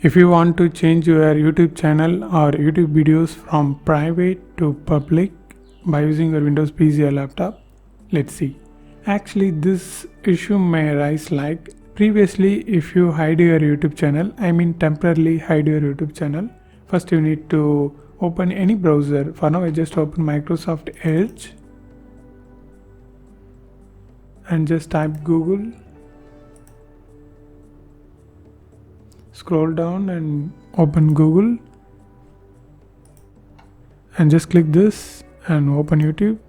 If you want to change your YouTube channel or YouTube videos from private to public by using your Windows PC or laptop, let's see. Actually, this issue may arise like previously. If you hide your YouTube channel, temporarily hide your YouTube channel, first you need to open any browser. For now I just open Microsoft Edge and just type Google. Scroll down and open Google and just click this and open YouTube.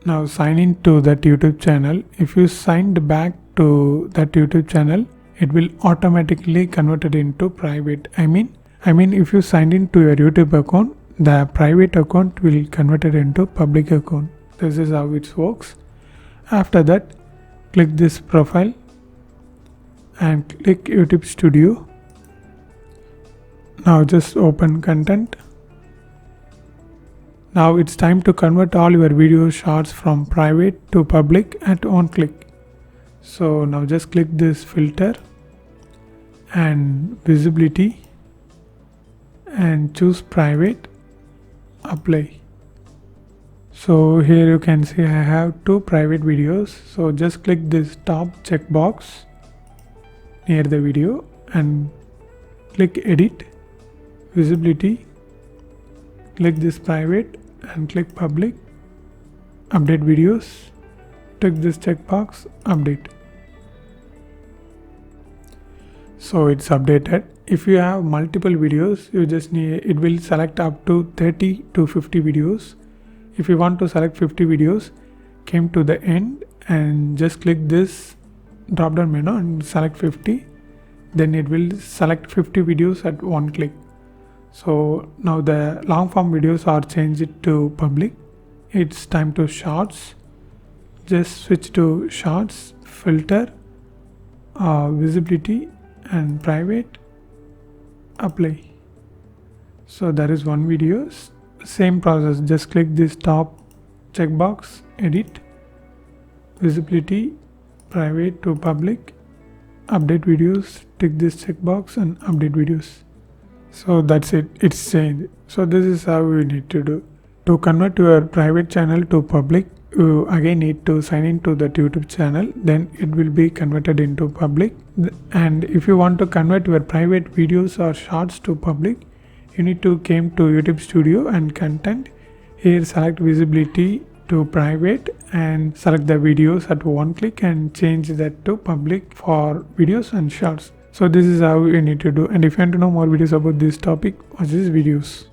Now sign in to that YouTube channel. If you signed back to that YouTube channel, it will automatically convert it into private. If you signed in to your YouTube account, the private account will convert it into public account. This is how it works. After that, click this profile and click YouTube Studio. Now just open content. Now it's time to convert all your video shorts from private to public at one click. So now just click this filter and visibility and choose private, apply. So here you can see I have two private videos. So just click this top checkbox near the video and click edit, visibility, click this private and click public, update videos, tick this checkbox, update. So it's updated. If you have multiple videos, you just need, it will select up to 30 to 50 videos. If you want to select 50 videos, came to the end and just click this drop down menu and select 50. Then it will select 50 videos at one click. So now the long form videos are changed to public. It's time to shorts. Just switch to shorts, filter, visibility and private, apply. So there is one video. Same process, just click this top checkbox, edit, visibility, private to public, update videos, tick this checkbox and update videos. So that's it, it's changed. So this is how you need to do. To convert your private channel to public, you again need to sign into that YouTube channel, then it will be converted into public. And if you want to convert your private videos or shorts to public, you need to came to YouTube Studio and content. Here select visibility to private and select the videos at one click and change that to public for videos and shorts. So this is how you need to do. And if you want to know more videos about this topic, watch these videos.